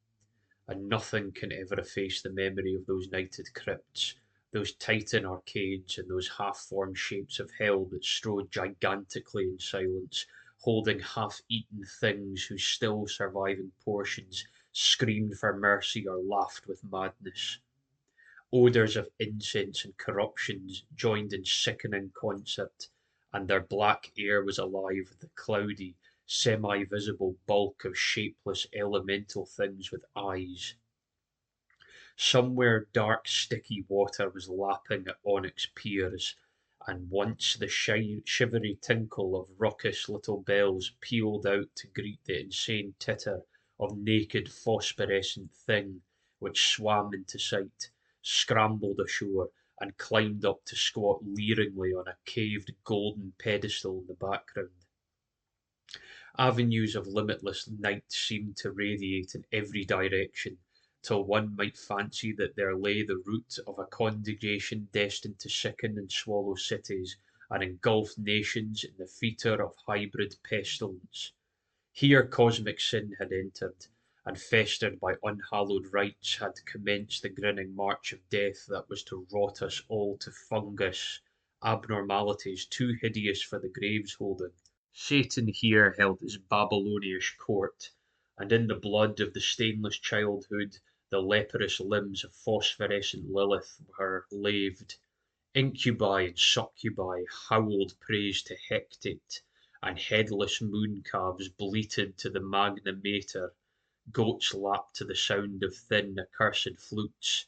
and nothing can ever efface the memory of those nighted crypts, those Titan arcades, and those half-formed shapes of hell that strode gigantically in silence, holding half-eaten things whose still surviving portions screamed for mercy or laughed with madness. Odours of incense and corruptions joined in sickening concert, and their black air was alive with the cloudy, semi-visible bulk of shapeless elemental things with eyes. Somewhere dark sticky water was lapping at onyx piers, and once the shivery tinkle of raucous little bells pealed out to greet the insane titter of naked phosphorescent thing which swam into sight, scrambled ashore, and climbed up to squat leeringly on a caved golden pedestal in the background. Avenues of limitless night seemed to radiate in every direction, till one might fancy that there lay the root of a congregation destined to sicken and swallow cities, and engulf nations in the fetor of hybrid pestilence. Here cosmic sin had entered, and festered by unhallowed rites had commenced the grinning march of death that was to rot us all to fungus, abnormalities too hideous for the grave's holding. Satan here held his Babylonish court, and in the blood of the stainless childhood the leprous limbs of phosphorescent Lilith were laved. Incubi and succubi howled praise to Hecate, and headless moon calves bleated to the Magna Mater. Goats lapped to the sound of thin, accursed flutes.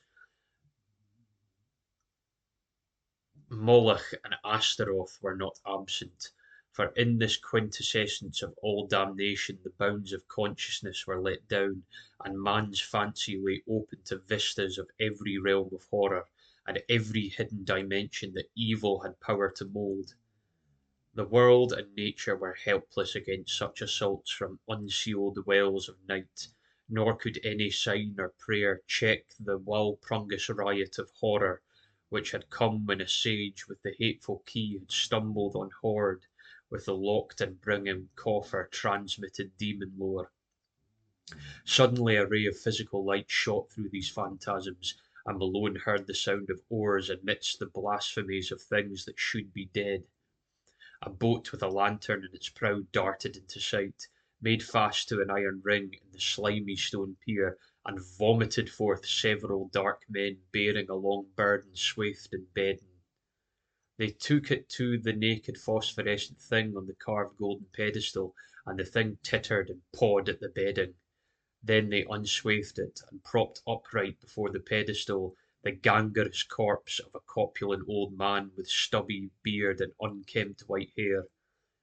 Moloch and Astaroth were not absent, for in this quintessence of all damnation the bounds of consciousness were let down, and man's fancy lay open to vistas of every realm of horror, and every hidden dimension that evil had power to mould. The world and nature were helpless against such assaults from unsealed wells of night, nor could any sign or prayer check the Walpurgis riot of horror, which had come when a sage with the hateful key had stumbled on hoard with the locked and brigham coffer transmitted demon lore. Suddenly a ray of physical light shot through these phantasms, and Malone heard the sound of oars amidst the blasphemies of things that should be dead. A boat with a lantern in its prow darted into sight, made fast to an iron ring in the slimy stone pier, and vomited forth several dark men bearing a long burden swathed in bedding. They took it to the naked phosphorescent thing on the carved golden pedestal, and the thing tittered and pawed at the bedding. Then they unswathed it, and propped upright before the pedestal, the gangrenous corpse of a corpulent old man with stubby beard and unkempt white hair.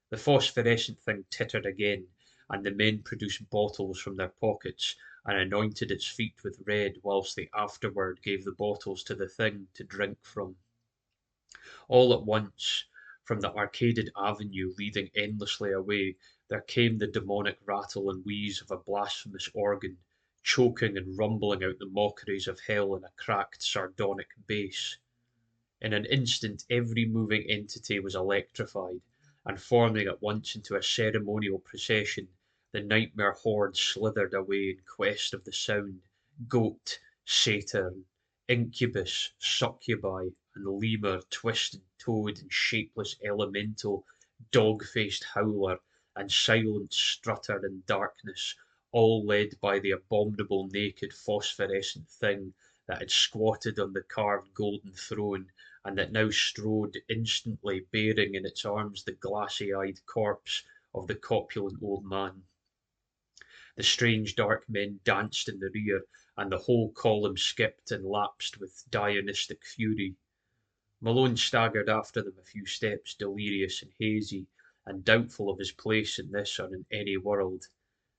The phosphorescent thing tittered again, and the men produced bottles from their pockets and anointed its feet with red, whilst they afterward gave the bottles to the thing to drink from. All at once, from the arcaded avenue leading endlessly away, there came the demonic rattle and wheeze of a blasphemous organ, choking and rumbling out the mockeries of hell in a cracked, sardonic bass. In an instant every moving entity was electrified, and forming at once into a ceremonial procession, the nightmare horde slithered away in quest of the sound. Goat, satyr, incubus, succubi, and lemur, twisted toad, and shapeless elemental, dog-faced howler, and silent strutter in darkness, all led by the abominable naked phosphorescent thing that had squatted on the carved golden throne, and that now strode instantly bearing in its arms the glassy-eyed corpse of the corpulent old man. The strange dark men danced in the rear, and the whole column skipped and lapsed with Dionysic fury. Malone staggered after them a few steps, delirious and hazy, and doubtful of his place in this or in any world.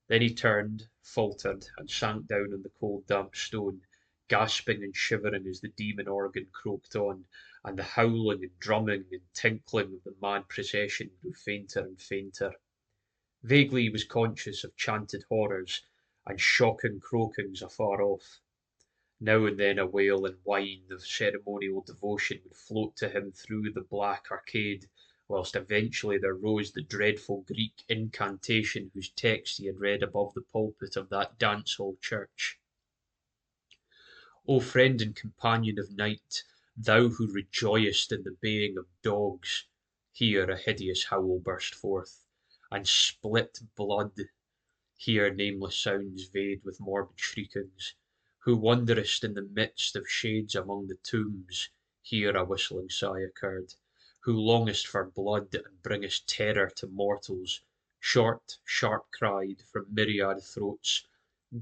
Then he turned, faltered, and sank down on the cold damp stone, gasping and shivering as the demon organ croaked on, and the howling and drumming and tinkling of the mad procession grew fainter and fainter. Vaguely he was conscious of chanted horrors and shocking croakings afar off. Now and then a wail and whine of ceremonial devotion would float to him through the black arcade, whilst eventually there rose the dreadful Greek incantation whose text he had read above the pulpit of that dance hall church. O friend and companion of night, thou who rejoicest in the baying of dogs! Here a hideous howl burst forth, and split blood. Here nameless sounds veiled with morbid shriekings. Who wanderest in the midst of shades among the tombs, here a whistling sigh occurred. Who longest for blood and bringest terror to mortals, short, sharp cried from myriad throats.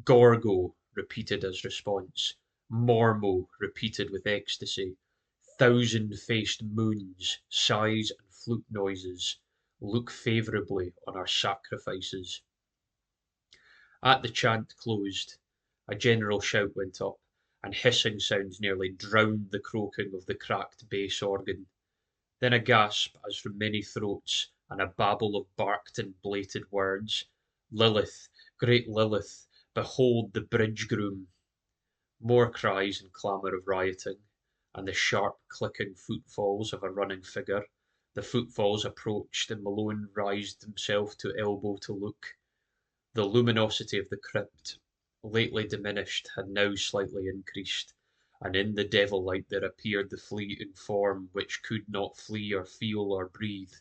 Gorgo, repeated as response. Mormo, repeated with ecstasy. Thousand-faced moons, sighs and flute noises. Look favourably on our sacrifices. At the chant closed, a general shout went up, and hissing sounds nearly drowned the croaking of the cracked bass organ. Then a gasp as from many throats, and a babble of barked and blated words. Lilith, great Lilith, behold the bridge-groom! More cries and clamour of rioting, and the sharp clicking footfalls of a running figure. The footfalls approached, and Malone raised himself to elbow to look. The luminosity of the crypt, lately diminished, had now slightly increased, and in the devil light there appeared the fleeting form which could not flee or feel or breathe,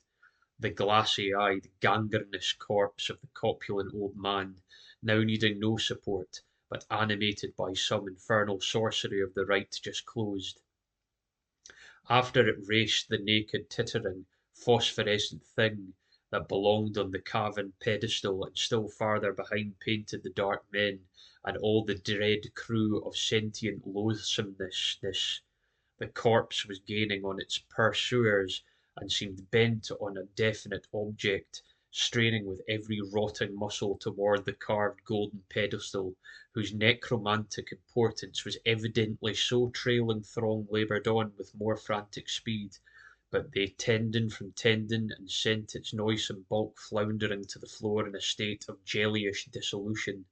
the glassy-eyed, gangrenous corpse of the corpulent old man, now needing no support, but animated by some infernal sorcery of the rite just closed. After it raced the naked, tittering, phosphorescent thing that belonged on the carven pedestal, and still farther behind painted the dark men and all the dread crew of sentient loathsomeness. The corpse was gaining on its pursuers, and seemed bent on a definite object, straining with every rotting muscle toward the carved golden pedestal, whose necromantic importance was evidently so trailing throng laboured on with more frantic speed, but they tendon from tendon, and sent its noisome bulk floundering to the floor in a state of jellyish dissolution.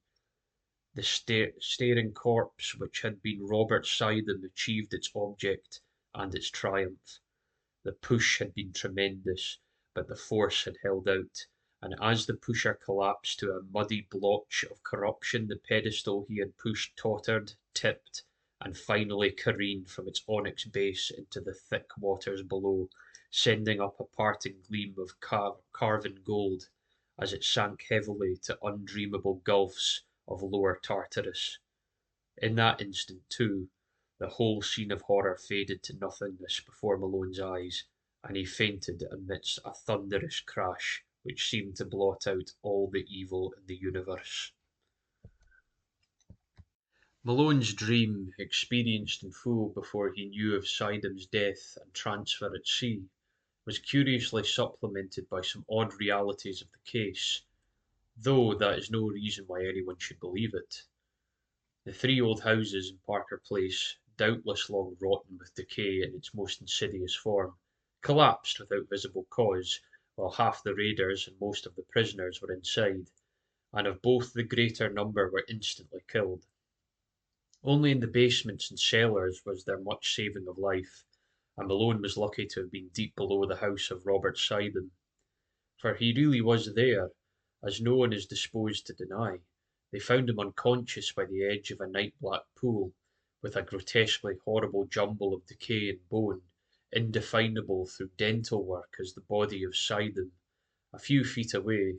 The staring corpse which had been Robert Sidon achieved its object and its triumph. The push had been tremendous, but the force had held out, and as the pusher collapsed to a muddy blotch of corruption, the pedestal he had pushed tottered, tipped, and finally careened from its onyx base into the thick waters below, sending up a parting gleam of carven gold as it sank heavily to undreamable gulfs of lower Tartarus. In that instant, too, the whole scene of horror faded to nothingness before Malone's eyes, and he fainted amidst a thunderous crash which seemed to blot out all the evil in the universe. Malone's dream, experienced in full before he knew of Sidham's death and transfer at sea, was curiously supplemented by some odd realities of the case, though that is no reason why anyone should believe it. The three old houses in Parker Place, doubtless long rotten with decay in its most insidious form, collapsed without visible cause, while half the raiders and most of the prisoners were inside, and of both the greater number were instantly killed. Only in the basements and cellars was there much saving of life, and Malone was lucky to have been deep below the house of Robert Sidham, for he really was there, as no one is disposed to deny. They found him unconscious by the edge of a night black pool, with a grotesquely horrible jumble of decay and bone, indefinable through dental work as the body of Sidham, a few feet away.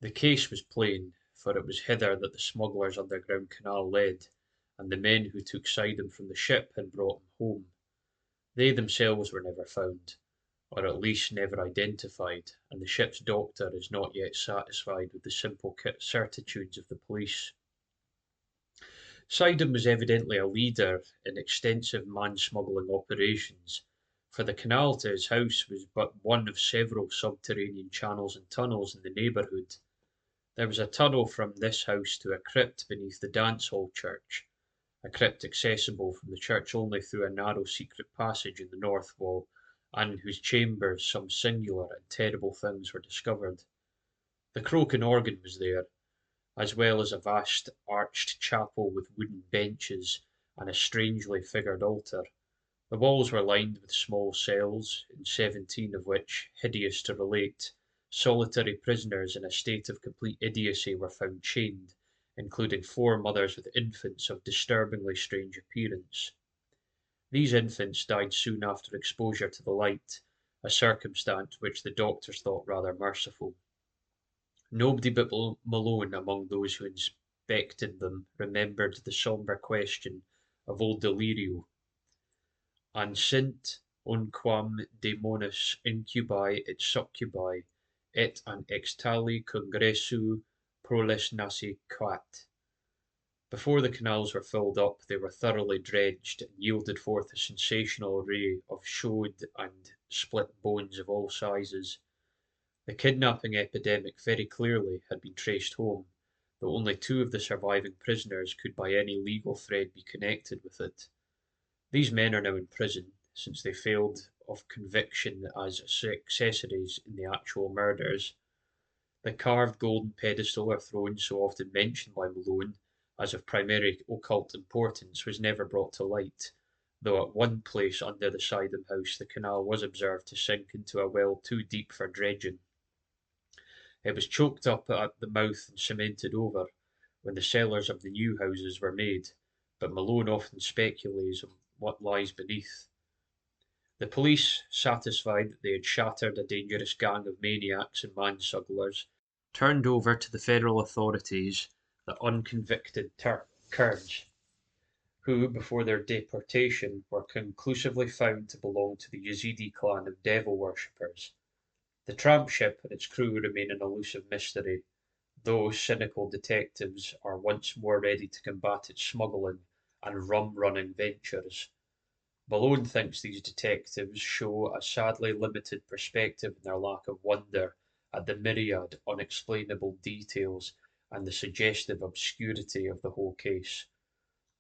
The case was plain, for it was hither that the smugglers' underground canal led, and the men who took Sidham from the ship had brought him home. They themselves were never found, or at least never identified, and the ship's doctor is not yet satisfied with the simple certitudes of the police. Sidham was evidently a leader in extensive man-smuggling operations, for the canal to his house was but one of several subterranean channels and tunnels in the neighbourhood. There was a tunnel from this house to a crypt beneath the dance hall church, a crypt accessible from the church only through a narrow secret passage in the north wall, and in whose chambers some singular and terrible things were discovered. The croaking organ was there, as well as a vast arched chapel with wooden benches and a strangely figured altar. The walls were lined with small cells, in 17 of which, hideous to relate, solitary prisoners in a state of complete idiocy were found chained, including 4 mothers with infants of disturbingly strange appearance. These infants died soon after exposure to the light, a circumstance which the doctors thought rather merciful. Nobody but Malone among those who inspected them remembered the sombre question of old Delirio: "An sint unquam daemonis incubi et succubi, et an extali congressu proles nasi quat." Before the canals were filled up, they were thoroughly dredged, and yielded forth a sensational array of showed and split bones of all sizes. The kidnapping epidemic very clearly had been traced home, though only 2 of the surviving prisoners could by any legal thread be connected with it. These men are now in prison, since they failed of conviction as accessories in the actual murders. The carved golden pedestal or throne so often mentioned by Malone as of primary occult importance was never brought to light, though at one place under the Sidham house the canal was observed to sink into a well too deep for dredging. It was choked up at the mouth and cemented over when the cellars of the new houses were made, but Malone often speculates on what lies beneath. The police, satisfied that they had shattered a dangerous gang of maniacs and mansmugglers, turned over to the federal authorities the unconvicted Kurds, who, before their deportation, were conclusively found to belong to the Yazidi clan of devil worshippers. The tramp ship and its crew remain an elusive mystery, though cynical detectives are once more ready to combat its smuggling and rum-running ventures. Malone thinks these detectives show a sadly limited perspective in their lack of wonder at the myriad unexplainable details and the suggestive obscurity of the whole case.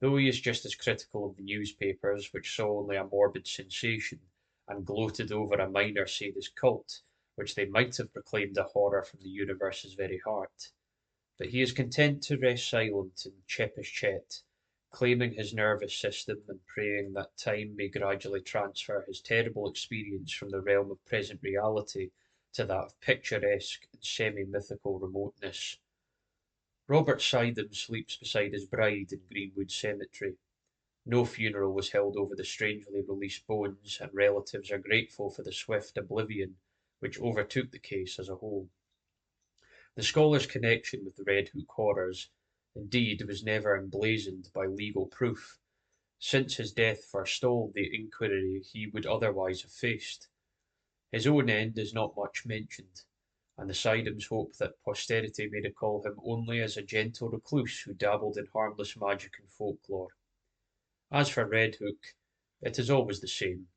Though he is just as critical of the newspapers, which saw only a morbid sensation, and gloated over a minor sadist cult, which they might have proclaimed a horror from the universe's very heart. But he is content to rest silent in Chepachet, claiming his nervous system and praying that time may gradually transfer his terrible experience from the realm of present reality to that of picturesque and semi-mythical remoteness. Robert Sidham sleeps beside his bride in Greenwood Cemetery. No funeral was held over the strangely released bones, and relatives are grateful for the swift oblivion which overtook the case as a whole. The scholar's connection with the Red Hook horrors, indeed, was never emblazoned by legal proof, since his death forestalled the inquiry he would otherwise have faced. His own end is not much mentioned, and the Sidems hope that posterity may recall him only as a gentle recluse who dabbled in harmless magic and folklore. As for Redhook, it is always the same.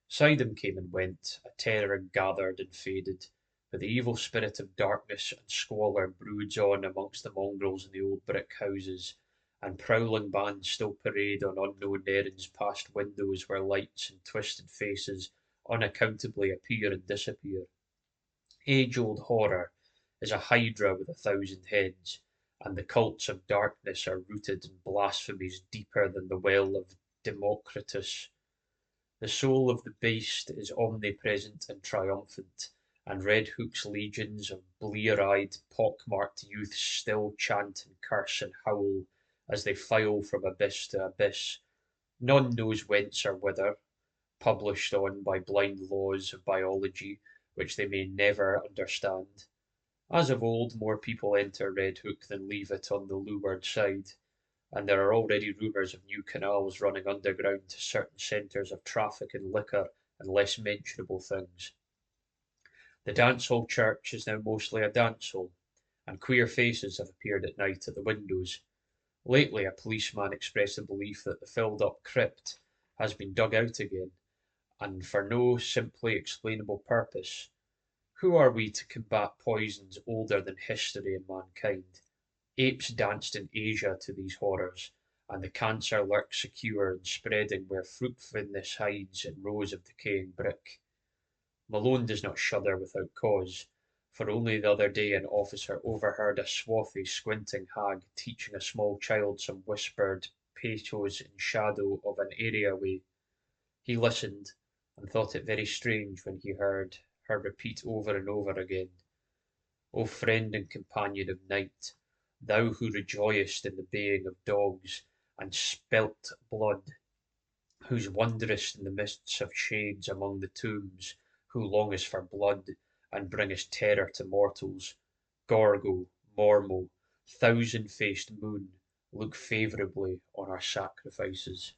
Sidem came and went, a terror gathered and faded, but the evil spirit of darkness and squalor broods on amongst the mongrels in the old brick houses, and prowling bands still parade on unknown errands past windows where lights and twisted faces unaccountably appear and disappear. Age-old horror is a hydra with 1,000 heads, and the cults of darkness are rooted in blasphemies deeper than the well of Democritus. The soul of the beast is omnipresent and triumphant, and Redhook's legions of blear-eyed, pock-marked youths still chant and curse and howl as they file from abyss to abyss, none knows whence or whither, published on by blind laws of biology which they may never understand. As of old, more people enter Redhook than leave it on the leeward side, and there are already rumours of new canals running underground to certain centres of traffic in liquor and less mentionable things. The dance hall church is now mostly a dance hall, and queer faces have appeared at night at the windows. Lately, a policeman expressed the belief that the filled up crypt has been dug out again, and for no simply explainable purpose. Who are we to combat poisons older than history and mankind? Apes danced in Asia to these horrors, and the cancer lurks secure and spreading where fruitfulness hides in rows of decaying brick. Malone does not shudder without cause, for only the other day an officer overheard a swarthy, squinting hag teaching a small child some whispered patos in shadow of an areaway. He listened, and thought it very strange when he heard her repeat over and over again, O friend and companion of night, thou who rejoicest in the baying of dogs and spilt blood, whose wanderest in the mists of shades among the tombs, who longest for blood and bringest terror to mortals, Gorgo, Mormo, thousand-faced moon, look favourably on our sacrifices.